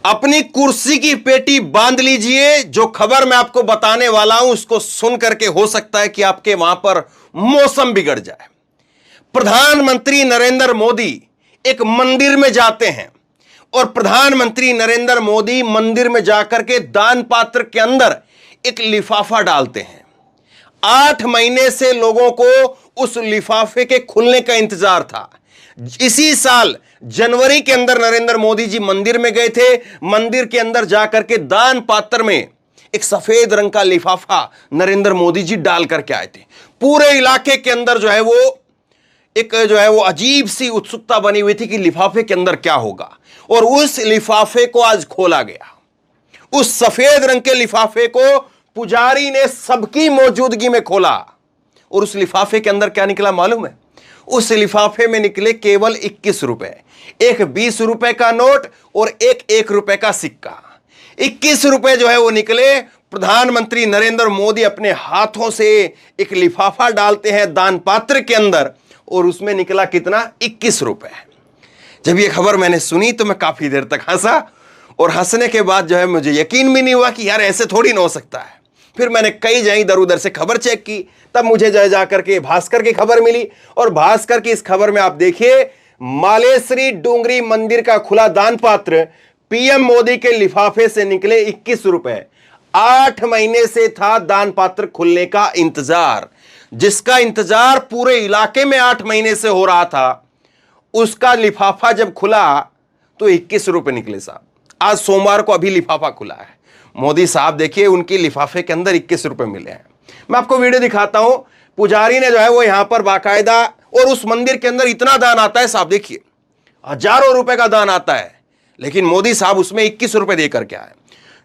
अपनी कुर्सी की पेटी बांध लीजिए। जो खबर मैं आपको बताने वाला हूं उसको सुन करके हो सकता है कि आपके वहां पर मौसम बिगड़ जाए। प्रधानमंत्री नरेंद्र मोदी एक मंदिर में जाते हैं और प्रधानमंत्री नरेंद्र मोदी मंदिर में जाकर के दान पात्र के अंदर एक लिफाफा डालते हैं। 8 महीने से लोगों को उस लिफाफे के खुलने का इंतजार था। इसी साल जनवरी के अंदर नरेंद्र मोदी जी मंदिर में गए थे। मंदिर के अंदर जाकर के दान पात्र में एक सफेद रंग का लिफाफा नरेंद्र मोदी जी डाल करके आए थे। पूरे इलाके के अंदर वो अजीब सी उत्सुकता बनी हुई थी कि लिफाफे के अंदर क्या होगा, और उस लिफाफे को आज खोला गया। उस सफेद रंग के लिफाफे को पुजारी ने सबकी मौजूदगी में खोला और उस लिफाफे के अंदर क्या निकला मालूम है? उस लिफाफे में निकले केवल 21 रुपए, एक 20 रुपए का नोट और एक 1 रुपए का सिक्का। 21 रुपए वो निकले। प्रधानमंत्री नरेंद्र मोदी अपने हाथों से एक लिफाफा डालते हैं दान पात्र के अंदर और उसमें निकला कितना? 21 रुपए। जब यह खबर मैंने सुनी तो मैं काफी देर तक हंसा, और हंसने के बाद मुझे यकीन भी नहीं हुआ कि यार ऐसे थोड़ी ना हो सकता है। फिर मैंने कई जगह इधर उधर से खबर चेक की, तब मुझे जाकर के भास्कर की खबर मिली, और भास्कर की इस खबर में आप देखिए मालेश्वरी डूंगरी मंदिर का खुला दान पात्र, पीएम मोदी के लिफाफे से निकले 21 रुपए। 8 महीने से था दान पात्र खुलने का इंतजार, जिसका इंतजार पूरे इलाके में 8 महीने से हो रहा था। उसका लिफाफा जब खुला तो 21 रुपए निकले साहब। आज सोमवार को अभी लिफाफा खुला है। मोदी साहब देखिए उनके लिफाफे के अंदर 21 रुपए मिले हैं। मैं आपको वीडियो दिखाता हूं। पुजारी ने वो यहां पर बाकायदा, और उस मंदिर के अंदर इतना दान आता है साहब, देखिए हजारों रुपए का दान आता है, लेकिन मोदी साहब उसमें 21 रुपए देकर के आए।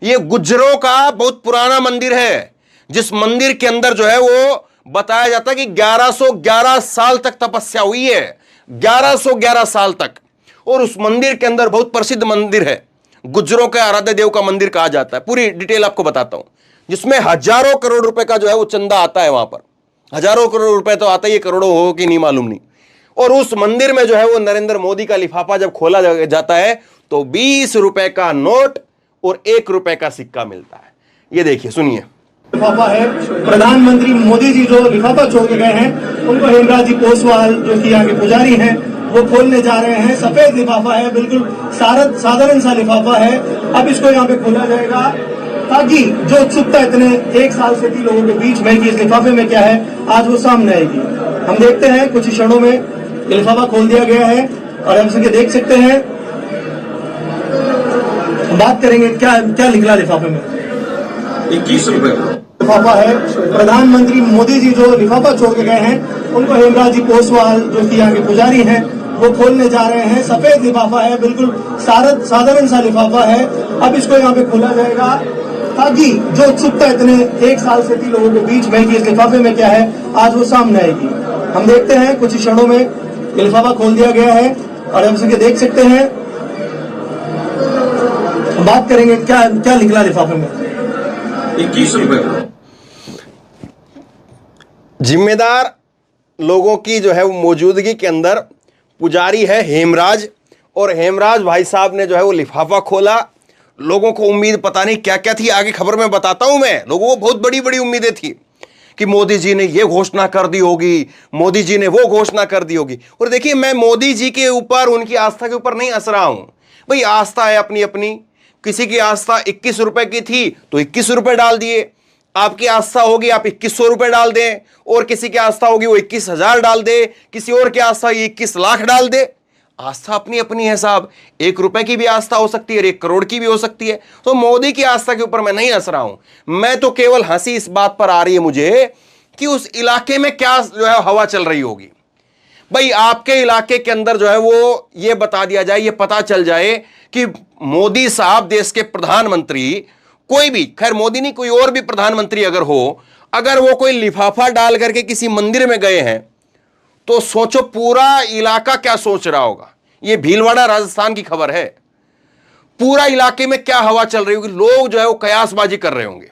ये गुज्जरों का बहुत पुराना मंदिर है, जिस मंदिर के अंदर वो बताया जाता है कि 1111 साल तक तपस्या हुई है, 1111 साल तक। और उस मंदिर के अंदर बहुत प्रसिद्ध मंदिर है, गुज्जरों के आराध्य देव का मंदिर कहा जाता है। पूरी डिटेल आपको बताता हूं, जिसमें हजारों करोड़ रुपए का वो चंदा आता है। वहां पर हजारों करोड़ रुपए तो आता ही है, करोड़ों हो कि नहीं मालूम नहीं। और उस मंदिर में वो नरेंद्र मोदी का लिफाफा जब खोला जाता है तो 20 रुपए का नोट और 1 रुपए का सिक्का मिलता है। ये देखिए, सुनिए। लिफाफा है, प्रधानमंत्री मोदी जी जो लिफाफा छोड़ के गए हैं उनको हेमराज जी पोसवाल जो कि यहाँ के पुजारी हैं वो खोलने जा रहे हैं। सफेद लिफाफा है, बिल्कुल साधारण सा लिफाफा है। अब इसको यहाँ पे खोला जाएगा ताकि जो उत्सुकता इतने 1 साल से थी लोगों के बीच में कि इस लिफाफे में क्या है, आज वो सामने आएगी। हम देखते हैं कुछ क्षणों में ये लिफाफा खोल दिया गया है और हम इसके देख सकते हैं। बात करेंगे क्या क्या निकला लिफाफे में। 21 रुपए लिफाफा है, प्रधानमंत्री मोदी जी जो लिफाफा छोड़ के गए हैं उनको हेमराज जी पोसवाल जो कि यहाँ के पुजारी हैं वो खोलने जा रहे हैं। सफेद लिफाफा है, बिल्कुल साधारण सा लिफाफा है। अब इसको यहाँ पे खोला जाएगा ताकि जो उत्सुकता इतने 1 साल से थी लोगों के बीच में कि इस लिफाफे में क्या है, आज वो सामने आएगी। हम देखते हैं कुछ क्षणों में ये लिफाफा खोल दिया गया है और हम इसके देख सकते हैं। बात करेंगे क्या क्या निकला लिफाफे में। 21 रुपए। जिम्मेदार लोगों की वो मौजूदगी के अंदर पुजारी है हेमराज, और हेमराज भाई साहब ने वो लिफाफा खोला। लोगों को उम्मीद पता नहीं क्या क्या थी, आगे खबर में बताता हूं मैं। लोगों को बहुत बड़ी बड़ी उम्मीदें थी कि मोदी जी ने ये घोषणा कर दी होगी, मोदी जी ने वो घोषणा कर दी होगी। और देखिए, मैं मोदी जी के ऊपर, उनकी आस्था के ऊपर नहीं हंस रहा हूं भाई। आस्था है अपनी अपनी। किसी की आस्था 21 रुपए की थी तो 21 रुपए डाल दिए। आपकी आस्था होगी आप 2100 रुपए डाल दें, और किसी की आस्था होगी वो 21,000 डाल दे, किसी और की आस्था 21 लाख डाल दे। आस्था अपनी अपनी है साहब। 1 रुपए की भी आस्था हो सकती है और 1 करोड़ की भी हो सकती है। तो मोदी की आस्था के ऊपर मैं नहीं हंस रहा हूं। मैं तो केवल हंसी इस बात पर आ रही है मुझे कि उस इलाके में क्या हवा चल रही होगी। भाई आपके इलाके के अंदर वो ये बता दिया जाए, ये पता चल जाए कि मोदी साहब देश के प्रधानमंत्री, कोई भी, खैर मोदी नहीं, कोई और भी प्रधानमंत्री अगर हो, अगर वो कोई लिफाफा डाल करके किसी मंदिर में गए हैं तो सोचो पूरा इलाका क्या सोच रहा होगा। ये भीलवाड़ा राजस्थान की खबर है। पूरा इलाके में क्या हवा चल रही होगी। लोग वो कयासबाजी कर रहे होंगे।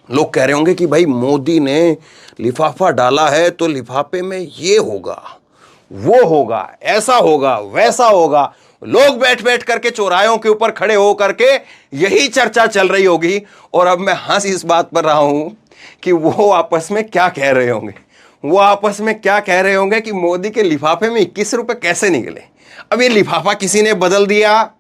लोग कह रहे होंगे कि भाई मोदी ने लिफाफा डाला है तो लिफाफे में ये होगा, वो होगा, ऐसा होगा, वैसा होगा। लोग बैठ बैठ करके चौरायों के ऊपर खड़े हो करके यही चर्चा चल रही होगी। और अब मैं हंस इस बात पर रहा हूं कि वो आपस में क्या कह रहे होंगे, वो आपस में क्या कह रहे होंगे कि मोदी के लिफाफे में 21 रुपए कैसे निकले। अब ये लिफाफा किसी ने बदल दिया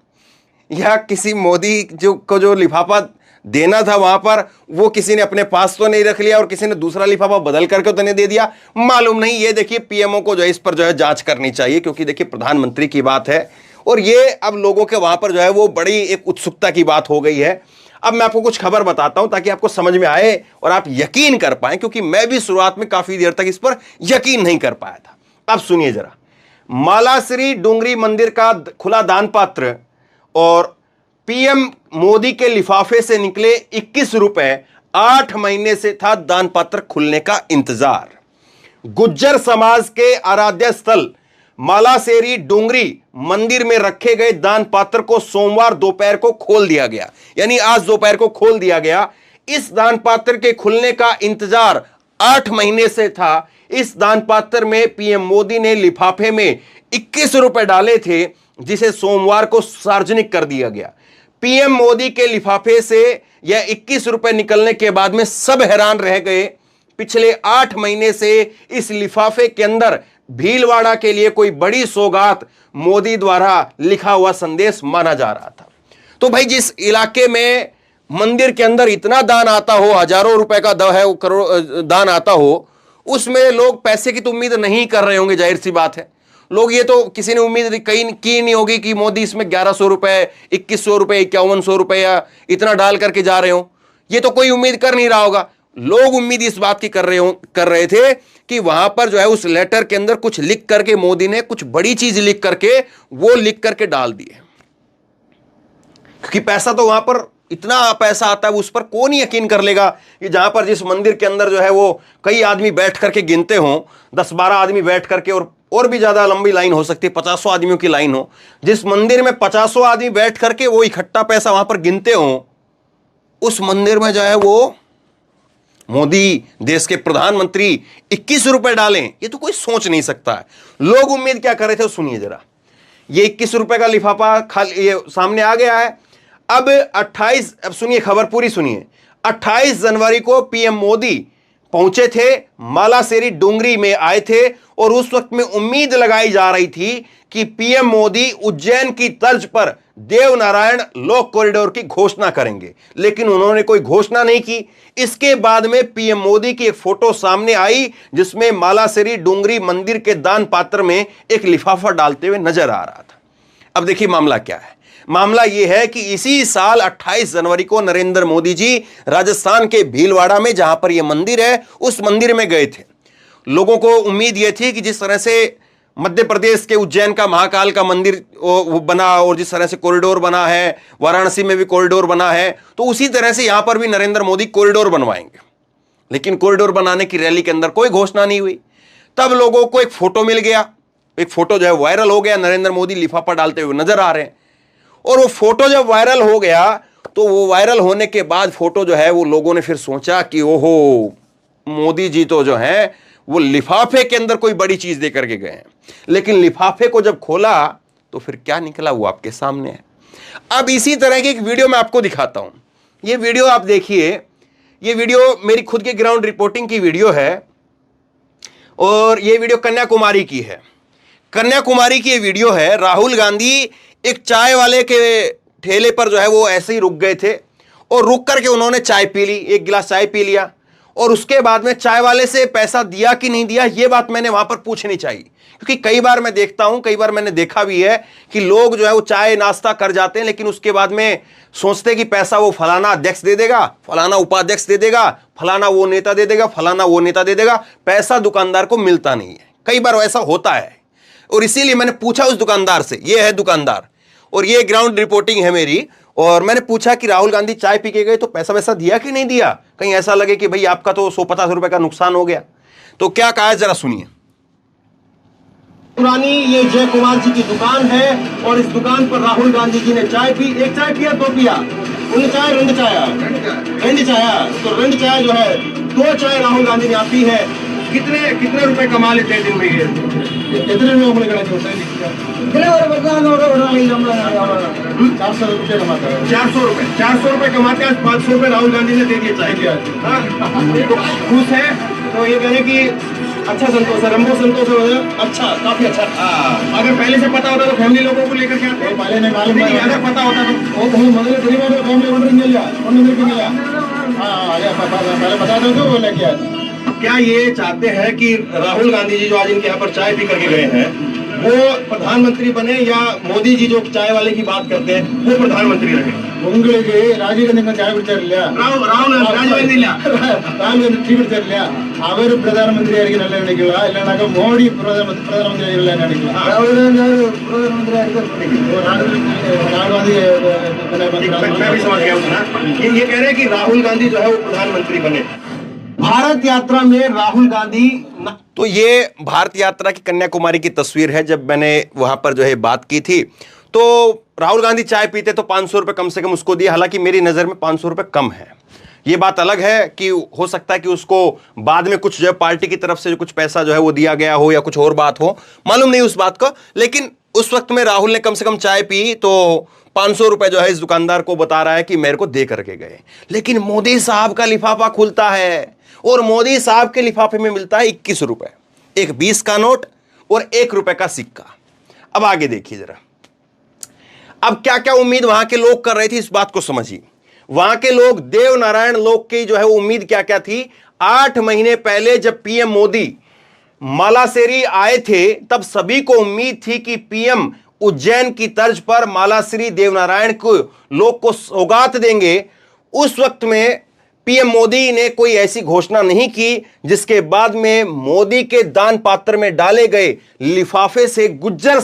या किसी मोदी जो लिफाफा देना था वहां पर वो किसी ने अपने पास तो नहीं रख लिया और किसी ने दूसरा लिफाफा बदल करके तो नहीं दे दिया, मालूम नहीं। ये देखिए पीएमओ को जो है इस पर जो है जांच करनी चाहिए, क्योंकि देखिए प्रधानमंत्री की बात है और ये अब लोगों के वहां पर जो है वो बड़ी एक उत्सुकता की बात हो गई है। अब मैं आपको कुछ खबर बताता हूं ताकि आपको समझ में आए और आप यकीन कर पाए, क्योंकि मैं भी शुरुआत में काफी देर तक इस पर यकीन नहीं कर पाया था। अब सुनिए जरा, मालाश्री डूंगरी मंदिर का खुला दान पात्र और पीएम मोदी के लिफाफे से निकले 21 रुपए। 8 महीने से था दान पात्र खुलने का इंतजार। गुज्जर समाज के आराध्य स्थल मालासेरी डूंगरी मंदिर में रखे गए दान पात्र को सोमवार दोपहर को खोल दिया गया, यानी आज दोपहर को खोल दिया गया। इस दान पात्र के खुलने का इंतजार 8 महीने से था। इस दान पात्र में पीएम मोदी ने लिफाफे में 21 रुपए डाले थे, जिसे सोमवार को सार्वजनिक कर दिया गया। पीएम मोदी के लिफाफे से यह 21 रुपए निकलने के बाद में सब हैरान रह गए। पिछले 8 महीने से इस लिफाफे के अंदर भीलवाड़ा के लिए कोई बड़ी सौगात मोदी द्वारा लिखा हुआ संदेश माना जा रहा था। तो भाई जिस इलाके में मंदिर के अंदर इतना दान आता हो, हजारों रुपए का करोड़ दान आता हो, उसमें लोग पैसे की तो उम्मीद नहीं कर रहे होंगे, जाहिर सी बात है। लोग ये तो किसी ने उम्मीद कहीं की नहीं होगी कि मोदी इसमें 1100 रुपए, 2100 रुपए, 5100 रुपए या इतना डाल करके जा रहे हो, ये तो कोई उम्मीद कर नहीं रहा होगा। लोग उम्मीद इस बात की कर रहे थे कि वहां पर जो है उस लेटर के अंदर कुछ लिख करके मोदी ने कुछ बड़ी चीज लिख करके वो लिख करके डाल दिए, क्योंकि पैसा तो वहां पर इतना पैसा आता है उस पर कौन यकीन कर लेगा कि जहां पर जिस मंदिर के अंदर जो है वो कई आदमी बैठ करके गिनते हो, 10-12 आदमी बैठ करके और भी ज्यादा लंबी लाइन हो सकती है, 50 आदमियों की लाइन हो, जिस मंदिर में 50 आदमी बैठ करके वो इकट्ठा पैसा वहां पर गिनते हो, उस मंदिर में जो है वो मोदी देश के प्रधानमंत्री 21 रुपए डालें, ये तो कोई सोच नहीं सकता है। लोग उम्मीद क्या कर रहे थे सुनिए जरा। ये 21 रुपए का लिफाफा खाली ये सामने आ गया है। अब सुनिए खबर पूरी सुनिए। 28 जनवरी को पीएम मोदी पहुंचे थे, मालासेरी डूंगरी में आए थे और उस वक्त में उम्मीद लगाई जा रही थी कि पीएम मोदी उज्जैन की तर्ज पर देवनारायण लोक कॉरिडोर की घोषणा करेंगे, लेकिन उन्होंने कोई घोषणा नहीं की। इसके बाद में पीएम मोदी की एक फोटो सामने आई जिसमें मालासेरी डूंगरी मंदिर के दान पात्र में एक लिफाफा डालते हुए नजर आ रहा था। अब देखिए मामला क्या है। मामला यह है कि इसी साल 28 जनवरी को नरेंद्र मोदी जी राजस्थान के भीलवाड़ा में जहां पर यह मंदिर है उस मंदिर में गए थे। लोगों को उम्मीद यह थी कि जिस तरह से मध्य प्रदेश के उज्जैन का महाकाल का मंदिर बना और जिस तरह से कॉरिडोर बना है, वाराणसी में भी कॉरिडोर बना है, तो उसी तरह से यहां पर भी नरेंद्र मोदी कॉरिडोर बनवाएंगे। लेकिन कॉरिडोर बनाने की रैली के अंदर कोई घोषणा नहीं हुई। तब लोगों को एक फोटो मिल गया, एक फोटो जो है वायरल हो गया, नरेंद्र मोदी लिफाफा डालते हुए नजर आ रहे हैं। और वो फोटो जब वायरल हो गया तो वो वायरल होने के बाद फोटो जो है वो लोगों ने फिर सोचा कि ओहो मोदी जी तो जो है वो लिफाफे के अंदर कोई बड़ी चीज दे करके गए हैं। लेकिन लिफाफे को जब खोला तो फिर क्या निकला वो आपके सामने है। अब इसी तरह की एक वीडियो मैं आपको दिखाता हूं। ये वीडियो आप देखिए, ये वीडियो मेरी खुद की ग्राउंड रिपोर्टिंग की वीडियो है और ये वीडियो कन्याकुमारी की है। कन्याकुमारी की ये वीडियो है। राहुल गांधी एक चाय वाले के ठेले पर जो है वो ऐसे ही रुक गए थे और रुक करके उन्होंने चाय पी ली, एक गिलास चाय पी लिया और उसके बाद में चाय वाले से पैसा दिया कि नहीं दिया ये बात मैंने वहां पर पूछनी चाहिए। क्योंकि कई बार मैं देखता हूं, कई बार मैंने देखा भी है कि लोग जो है वो चाय नाश्ता कर जाते हैं लेकिन उसके बाद में सोचते कि पैसा वो फलाना अध्यक्ष दे देगा, फलाना उपाध्यक्ष दे देगा, फलाना वो नेता दे देगा, फलाना वो नेता दे देगा, पैसा दुकानदार को मिलता नहीं है। कई बार ऐसा होता है और इसीलिए मैंने पूछा उस दुकानदार से, ये है दुकानदार और ये ग्राउंड रिपोर्टिंग है मेरी, और मैंने पूछा कि राहुल गांधी चाय पी के गए तो पैसा वैसा दिया कि नहीं दिया, कहीं ऐसा लगे कि भाई आपका तो 150 रुपए का नुकसान हो गया। तो क्या कहा है जरा सुनिए। पुरानी ये जय कुमार जी की दुकान है और इस दुकान पर राहुल गांधी जी ने चाय पी, एक चाय पिया दो पिया, उन्हें चाय रंड चाया, तो रंड चाय जो है 2 चाय राहुल गांधी ने आप पी है। कितने रुपए कमा लेते हैं दिन में? कितने में उम्र का होता है? 400 रुपए कमाते हैं, आज 500 रुपए राहुल गांधी ने दे दिए चाहिए। तो खुश है, तो ये कहें कि अच्छा संतोष है, रंबो संतोष है, अच्छा, काफी अच्छा। अगर पहले से पता होता तो फैमिली लोगों को लेकर के आते, पहले नहीं मालूम, नहीं अगर पता होता तो मतलब गरीब फैमिली पहले बता दो तो लेके आए। क्या ये चाहते हैं कि राहुल गांधी जी जो आज इनके यहाँ पर चाय पी करके गए हैं वो प्रधानमंत्री बने, या मोदी जी जो चाय वाले की बात करते हैं वो प्रधानमंत्री रहे? उंगलिಗೆ ರಾಜೀವ್ ಗಾಂಧಿ ಚಾಯ್ ಬಿಡ್ತಾರಿಲ್ಲ, ರಾಹುಲ್ ಗಾಂಧಿ ಟೀ ಬಿಡ್ತಾರಿಲ್ಲ, ಅವರು ಪ್ರಧಾನಮಂತ್ರಿ நல்ல நினைக்கல, இல்லைனாக்க மோடி பிரಧಾನಮಂತ್ರಿ ಇಲ್ಲ நினைக்கல, ರಾಹುಲ್ ಗಾಂಧಿ ಪ್ರಧಾನಮಂತ್ರಿ ये कह रहे हैं कि राहुल गांधी जो है वो प्रधानमंत्री बने। भारत यात्रा में राहुल गांधी, तो ये भारत यात्रा की कन्याकुमारी की तस्वीर है। जब मैंने वहां पर जो है बात की थी तो राहुल गांधी चाय पीते तो 500 रुपए कम से कम उसको दिए। हालांकि मेरी नजर में 500 रुपए कम है। ये बात अलग है कि हो सकता है कि उसको बाद में कुछ जो है पार्टी की तरफ से जो कुछ पैसा जो है वो दिया गया हो या कुछ और बात हो, मालूम नहीं उस बात का। लेकिन उस वक्त में राहुल ने कम से कम चाय पी तो 500 रुपए जो है इस दुकानदार को बता रहा है कि मेरे को दे करके गए। लेकिन मोदी साहब का लिफाफा खुलता है और मोदी साहब के लिफाफे में मिलता है 21 रुपए, एक 20 का नोट और 1 रुपए का सिक्का। अब आगे देखिए जरा, अब क्या क्या उम्मीद वहां के लोग कर रहे थे इस बात को समझिए। वहां के लोग, देव नारायण लोग की जो है उम्मीद क्या क्या थी। 8 महीने पहले जब पीएम मोदी मालासेरी आए थे तब सभी को उम्मीद थी कि पीएम उज्जैन की तर्ज पर मालाश्री देवनारायण को लोग को सौगात देंगे। उस वक्त में पीएम मोदी ने कोई ऐसी घोषणा नहीं की जिसके बाद में मोदी के दान पात्र में डाले गए लिफाफे से गुज्जर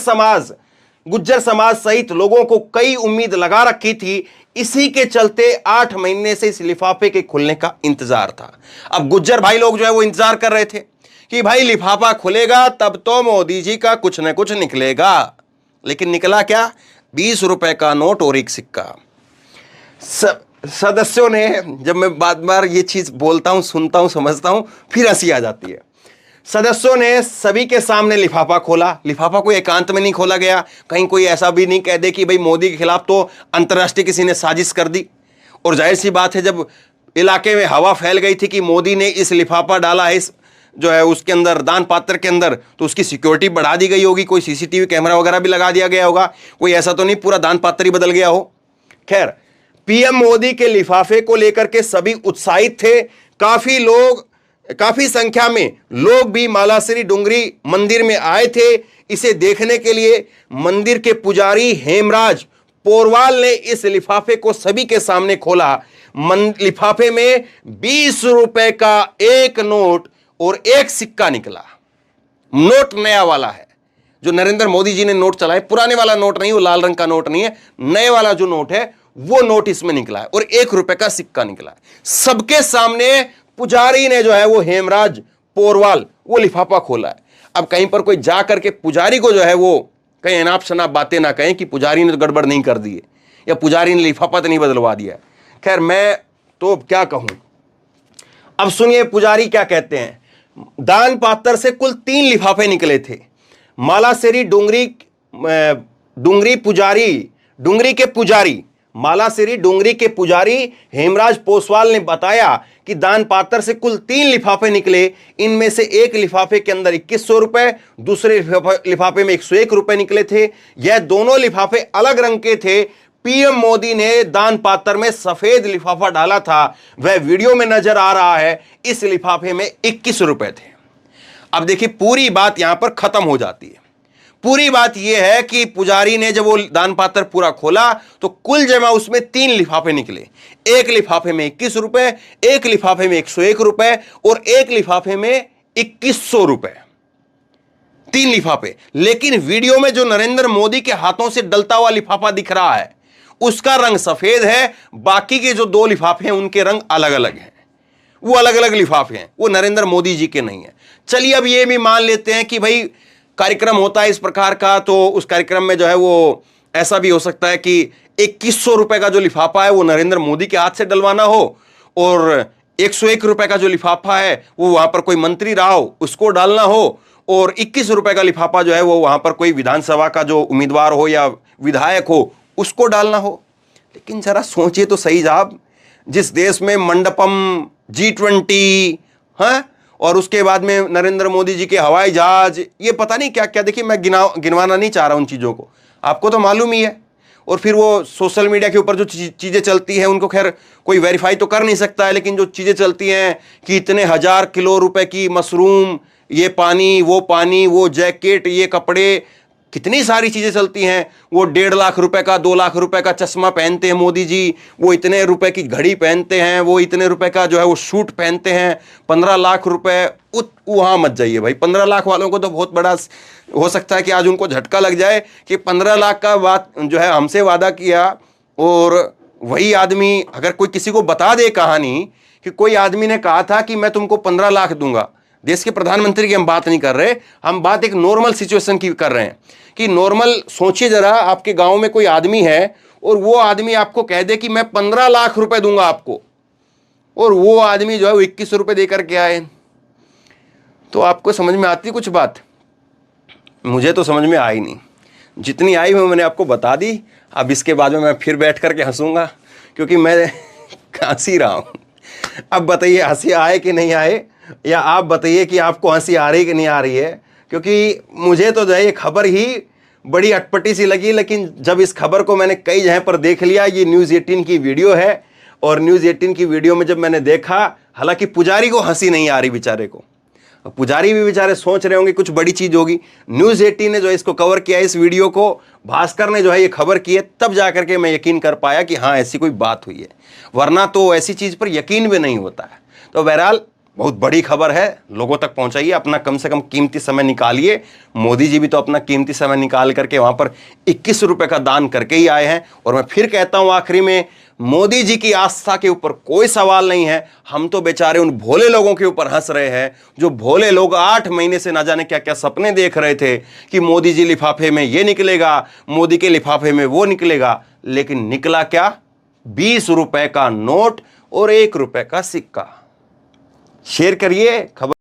समाज सहित लोगों को कई उम्मीद लगा रखी थी। इसी के चलते 8 महीने से इस लिफाफे के खुलने का इंतजार था। अब गुज्जर भाई लोग जो है वो इंतजार कर रहे थे कि भाई लिफाफा खुलेगा तब तो मोदी जी का कुछ न कुछ निकलेगा। लेकिन निकला क्या? 20 रुपए का नोट और एक सिक्का। सदस्यों ने, जब मैं बार ये चीज बोलता हूं, सुनता हूं, समझता हूं, फिर हंसी आ जाती है। सदस्यों ने सभी के सामने लिफाफा खोला। लिफाफा कोई एकांत में नहीं खोला गया, कहीं कोई ऐसा भी नहीं कह दे कि भाई मोदी के खिलाफ तो अंतर्राष्ट्रीय किसी ने साजिश कर दी। और जाहिर सी बात है, जब इलाके में हवा फैल गई थी कि मोदी ने इस लिफाफा डाला है इस जो है उसके अंदर, दान पात्र के अंदर, तो उसकी सिक्योरिटी बढ़ा दी गई होगी, कोई सीसीटीवी कैमरा वगैरह भी लगा दिया गया होगा। कोई ऐसा तो नहीं पूरा दान पात्र ही बदल गया हो। खैर, पीएम मोदी के लिफाफे को लेकर के सभी उत्साहित थे। काफी संख्या में लोग भी मालाश्री डुंगरी मंदिर में आए थे इसे देखने के लिए। मंदिर के पुजारी हेमराज पोरवाल ने इस लिफाफे को सभी के सामने खोला। लिफाफे में 20 रुपए का एक नोट और एक सिक्का निकला। नोट नया वाला है, जो नरेंद्र मोदी जी ने नोट चलाए, पुराने वाला नोट नहीं, वो लाल रंग का नोट नहीं है, नए वाला जो नोट है वो नोट इसमें निकला है और 1 रुपए का सिक्का निकला है। सबके सामने पुजारी ने जो है वो हेमराज पोरवाल वो लिफाफा खोला है। अब कहीं पर कोई जा करके पुजारी को जो है वो कहीं अनाप शनाप बातें ना कहें कि पुजारी ने तो गड़बड़ नहीं कर दी है या पुजारी ने लिफाफा तो नहीं बदलवा दिया है। खैर, मैं तो क्या कहूं। अब सुनिए पुजारी क्या कहते हैं। दान पात्र से कुल 3 लिफाफे निकले थे। मालाश्री मालाश्री डुंगरी के पुजारी हेमराज पोसवाल ने बताया कि दान पात्र से कुल 3 लिफाफे निकले। इनमें से एक लिफाफे के अंदर 2100 रुपए, दूसरे लिफाफे में 101 रुपए निकले थे। यह दोनों लिफाफे अलग रंग के थे। पीएम मोदी ने दान पात्र में सफेद लिफाफा डाला था, वह वीडियो में नजर आ रहा है। इस लिफाफे में 21 रुपए थे। अब देखिए, पूरी बात यहां पर खत्म हो जाती है। पूरी बात यह है कि पुजारी ने जब वो दान पात्र पूरा खोला तो कुल जमा उसमें 3 लिफाफे निकले। एक लिफाफे में 21 रुपए, एक लिफाफे में 101 रुपए और एक लिफाफे में 2100 रुपए। 3 लिफाफे। लेकिन वीडियो में जो नरेंद्र मोदी के हाथों से डलता हुआ लिफाफा दिख रहा है उसका रंग सफेद है, बाकी के जो 2 लिफाफे हैं उनके रंग अलग अलग हैं। वो अलग अलग लिफाफे हैं, वो नरेंद्र मोदी जी के नहीं है। चलिए, अब ये भी मान लेते हैं कि भाई कार्यक्रम होता है इस प्रकार का, तो उस कार्यक्रम में जो है वो ऐसा भी हो सकता है कि 2100 रुपए का जो लिफाफा है वो नरेंद्र मोदी के हाथ से डलवाना हो और 101 रुपए का जो लिफाफा है वो वहां पर कोई मंत्री रहा हो उसको डालना हो और 21 रुपए का लिफाफा जो है वो वहां पर कोई विधानसभा का जो उम्मीदवार हो या विधायक हो उसको डालना हो। लेकिन जरा सोचिए तो सही साहब, जिस देश में मंडपम, G20 हाँ, और उसके बाद में नरेंद्र मोदी जी के हवाई जहाज, ये पता नहीं क्या क्या, देखिए मैं गिनवाना नहीं चाह रहा उन चीज़ों को, आपको तो मालूम ही है। और फिर वो सोशल मीडिया के ऊपर जो चीज़ें चलती हैं उनको खैर कोई वेरीफाई तो कर नहीं सकता है, लेकिन जो चीज़ें चलती हैं कि इतने 1000 किलो रुपए की मशरूम, ये पानी, वो जैकेट, ये कपड़े, कितनी सारी चीज़ें चलती हैं। वो 1.5 लाख रुपए का, 2 लाख रुपए का चश्मा पहनते हैं मोदी जी, वो इतने रुपए की घड़ी पहनते हैं, वो इतने रुपए का जो है वो सूट पहनते हैं, 15 लाख रुपए। वहाँ मत जाइए भाई, 15 लाख वालों को तो बहुत बड़ा हो सकता है कि आज उनको झटका लग जाए कि 15 लाख का बात जो है हमसे वादा किया, और वही आदमी अगर कोई किसी को बता दे कहानी कि कोई आदमी ने कहा था कि मैं तुमको 15 लाख दूंगा। देश के प्रधानमंत्री की हम बात नहीं कर रहे, हम बात एक नॉर्मल सिचुएशन की कर रहे हैं कि नॉर्मल सोचिए जरा, आपके गांव में कोई आदमी है और वो आदमी आपको कह दे कि मैं 15 लाख रुपए दूंगा आपको, और वो आदमी जो है वो 21 रुपए देकर के आए, तो आपको समझ में आती कुछ बात? मुझे तो समझ में आई नहीं। जितनी आई वो मैंने आपको बता दी। अब इसके बाद में मैं फिर बैठ करके हंसूंगा क्योंकि मैं हंस ही रहा हूँ। अब बताइए हंसी आए कि नहीं आए, या आप बताइए कि आपको हंसी आ रही कि नहीं आ रही है, क्योंकि मुझे तो जो है ये खबर ही बड़ी अटपटी सी लगी। लेकिन जब इस खबर को मैंने कई जगह पर देख लिया, ये न्यूज़ 18 की वीडियो है, और न्यूज़ 18 की वीडियो में जब मैंने देखा, हालांकि पुजारी को हंसी नहीं आ रही बेचारे को, पुजारी भी बेचारे सोच रहे होंगे कुछ बड़ी चीज़ होगी। न्यूज़ 18 ने जो है इसको कवर किया, इस वीडियो को भास्कर ने जो है ये खबर की है, तब जा करके मैं यकीन कर पाया कि हाँ ऐसी कोई बात हुई है, वरना तो ऐसी चीज़ पर यकीन भी नहीं होता है। तो बहरहाल बहुत बड़ी खबर है, लोगों तक पहुंचाइए, अपना कम से कम कीमती समय निकालिए। मोदी जी भी तो अपना कीमती समय निकाल करके वहां पर 21 रुपए का दान करके ही आए हैं। और मैं फिर कहता हूं आखिरी में, मोदी जी की आस्था के ऊपर कोई सवाल नहीं है, हम तो बेचारे उन भोले लोगों के ऊपर हंस रहे हैं, जो भोले लोग 8 महीने से ना जाने क्या क्या सपने देख रहे थे कि मोदी जी लिफाफे में ये निकलेगा, मोदी के लिफाफे में वो निकलेगा, लेकिन निकला क्या? 20 रुपए का नोट और 1 रुपए का सिक्का। शेयर करिए खबर।